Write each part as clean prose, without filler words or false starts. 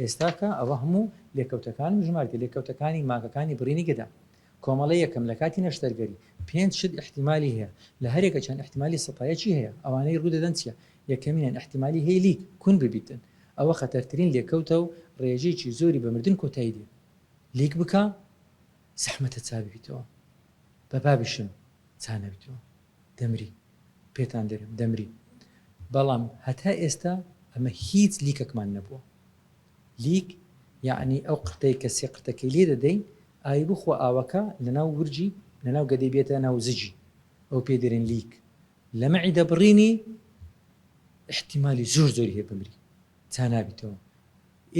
ئێستاکە ئەوە هەموو لێکەوتەکان ژمارەتی لێکەوتەکانی ماکەکانی بڕینی گەدا کۆمەڵی یەکەم لە کاتی نەشتەرگەری 5 شت احتیمالی هەیە لە هەرێکە چەند احتیمالی سەتایەکی هەیە ئەوانەی ڕوودەدەن چیە یەکەمینیان احتیمالی هەیە لیک کون ببیتن ئەوە خەتەرترین لێکەوتە و ڕێژەیەکی زۆری بە مردن کۆتایی دێ لیک بکە زەحمەتە چابیتەوە بە بابشم چانەبیتەوە دەمری پێتان دەرم دەمری بەڵام هەتا ئێستا ئەمە هیچ لیکەکمان نەبووە لیک یعنی ئەو قرتەی کە سێ قرتەکەی لێ دەدەین ئای بخۆ ئاوەکە لەناو ورجی لەناو گەدەی بێتە ناو زجی ئەو پێدرێن لیک لە مەعیدە بڕینی احتیمالی زۆری هەیە بمری چانابیتەوە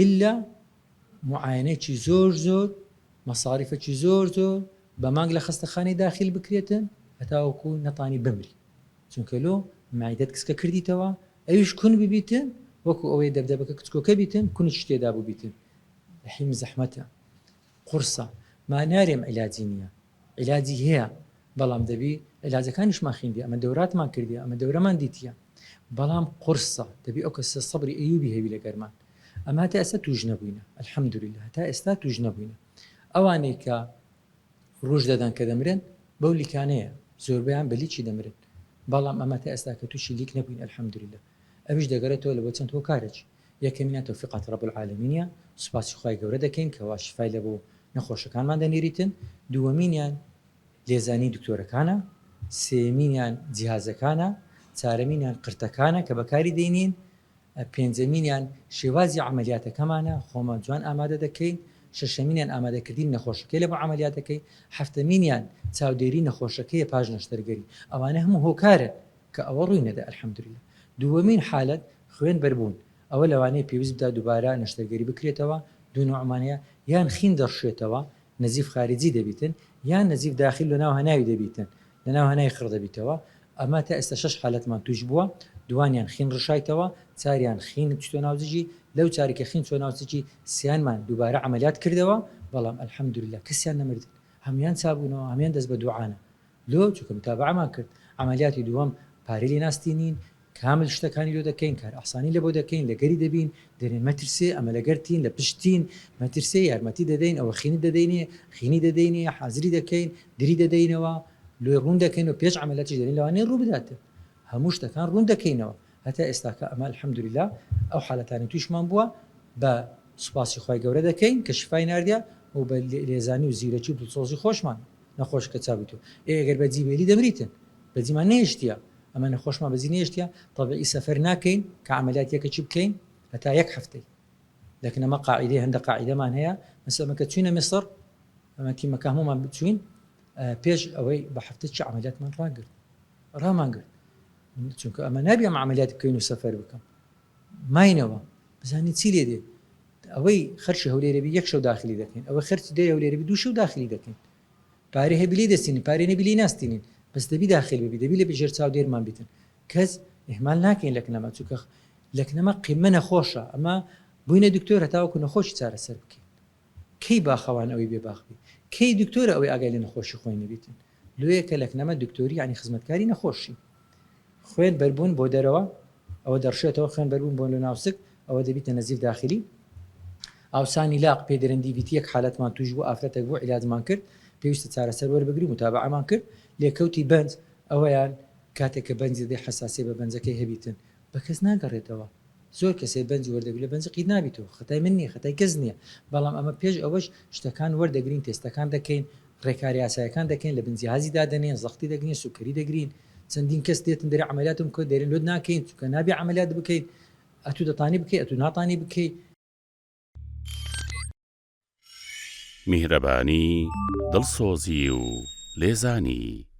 ئللا معاینەیەکی زۆر مەساریفەکی زۆر بە مانگ لە خەستەخانەی داخل بکرێتن هەتاوەکو نەتانی بمری چونکە لۆ معیدەت کچکە کردیتەوە ئەویش کون ببیتن وەکو ئەوەی دەبدەبەکە کچکۆکە بیتن کونیش تێدا بوو بیتن حیم زەحمەتە قورسە مانارێم عیلاجی نییە عیلاجی هەیە بەڵام دەبی عیلاجەکانیشمان خوێندی ئەمە دەوراتمان کردی ئەمە دەورەمان دیتیە بەڵام قورسە دەبی ئەو کەسە سەبری ئەیوبی هەوی لە گەرمان ئەمە تا ئێستا توش نەبووینە الحەمدولله تا ئێستا توش نەبووینە ئەوانەی کە ڕۆژ دەدان کە دەمرن بەو لیکانەیە زۆربیان بە لیکی دەمرن بەڵام ئەمە تا ئێستا کە تووشی لیک نەبووین الحەمدولله ئەویش دەگەرێتەوە لە بۆ چەند هۆکارێکی یەکەمینە تەوفیقات ڕەب العالەمینە سوپاسی خوای گەورە دەکەین کە وا شیفای لە بۆ نەخۆشەکانمان دەنێریتن دووەمینیان لێزانی دکتۆرەکانە سێمینیان جیهازەکانە چارەمینیان قرتەکانە کە بەکاری دەینین پێنجەمینیان شێوازی عملیاتەکەمانە خۆمان جوان ئامادە دەکەین شەشەمینیان ئامادەکردین نەخۆشەکەی لە بۆ عملیاتەکەی هەفتەمینیان چاودێری نەخۆشەکەی پاش نەشتەرگەری ئەوانە هەموو هۆکارە کە ئەوە ڕووی نەدا الحەمدولله دووەمین حالەت خوێن بەربوون ئەوە لەوانەیە پێویست بدا دووبارە نەشتەرگەری بکرێتەوە دوو نوعمانەیە یان خین دەڕشێتەوە نەزیف خارجی دەبیتن یان نەزیف داخل لە ناو هەناوی دەبیتن لە ناو هەنای خڕ دەبیتەوە ئەمە تا ئێستا 6 حالەتمان توش بووە دوانیان خین ڕشایتەوە چاریان خین چتۆ ناوزجی لەو چاریکە خین چۆ ناوزجی سیانمان دووبارە عملیات کردەوە بەڵام الحەمدولله کەسیان نەمردن هەمویان چابوونەوە هەمویان دەست بە دوعانە لۆ چونکە متابعەمان کرد عملیاتی دووەم پارێ لێ ناستینین کامل شتەکانی لۆ دەکەین کار ئاسانی لە بۆ دەکەین لەگەری دەبین دەرێن مەترسێ ئەمە لەگەرتین لە پشتین مەترسێ یارمەتی دەدەین ئەوە خینی دەدەینێ خینی دەدەینێ حازری دەکەین دری دەدەینەوە لۆ ڕوون دەکەین و پێش عملیاتی دەرین لەوانەیە ڕوو بداتێ هەموو شتەکان ڕوون دەکەینەوە هەتا ئێستاکە ئەمە الحەمدولله ئەو حالەتانی توشمان بووە بە سوپاسی خوای گەورە دەکەین کە شیفای ناردیا و بە لێزانی و زیرەکی و دڵسۆزی خۆشمان نەخۆش کە چابیتەوە ئەگەر بە جیبێلی دەمریتن بەجیمان نێشتیە ئەمە نەخۆشمان بەزی نێشتیە تەبیعی سەفەر ناکەین کە عملیات یەکەچی بکەین هەتا یەک هەفتەی لەکن ئەمە قاعیدەی هەندە قاعیدەمان هەیە مەسەڵەن کە چوینە میسر ئەمە تیمەکە هەموومان بچوین پێش ئەوەی بە هەفتەیەکی عملیاتمان ڕامان چونکە ئەمە نابێ ئەم عملیات بکەین و سەفەر بکەم ماینەوە بزانین چی لێ دێ ئەوەی خەرشی هەولێرەبی یەک شەو داخلی دەکەین ئەوە خەرچی دەی هەولێرەبی دوو شەو داخلی دەکەین پارێ هەبی دەستینی پارێ نەبی لێ ناستینین بەس دەبی داخل ببی دەبی لە بژێر چاودێرمان بیتن کەس ئیهمال ناکەین لەکنەما چونکە لەکنەما قیمە نەخۆشە ئەمە بووینە دکتۆر هەتاوەکو نەخۆشی چارەسەر بکەین کەی باخەوان ئەوەی بێباخبی کەی دکتۆرە ئەوەی ئاگای لە نەخۆشی خۆی نەبیتن لۆیەکە لەکنەما دکتۆری ینی خزمەتکاری نەخۆشی خوێن بەربوون بۆ دەرەوە ئەوە دەڕشێتەوە خوێن بەربوون بۆ لە ناوسک ئەوە دەبیتە نەزیف داخلی ئاوسانی لاق پێدرەندی ویتی یەک حالەتمان توش بوو ئافرەتێک بۆ عیلاجمان کرد پێویستە چارەسەر وەربگری متابعەمان کرد لێکەوتی بەنج ئەوەیان کاتێک کە بەنجی دەی حساسی بە بەنجەکەی هەبیتن بە کەس ناگەڕێتەوە زۆر کەسێ بەنج وەردەگری لە بەنج قید نابیتەوە خەتای من نییە خەتای کەس نییە بەڵام ئەمە پێش ئەوەش شتەکان وەردەگرین تێستەکان دەکەین ڕێکاری یاسایەکان دەکەین لە بنجیهازی دادەنێن زەختی دەگرین سوکەری دەگرین چەندین کەس دێتن دەرێ عملیاتم کۆ دەرێن لۆ ناکەین چونکە نابێ عملیات بکەین ئەتوو دەتانی بکەی ئەتوو ناتانی بکەی میهرەبانی دڵسۆزی و لێزانی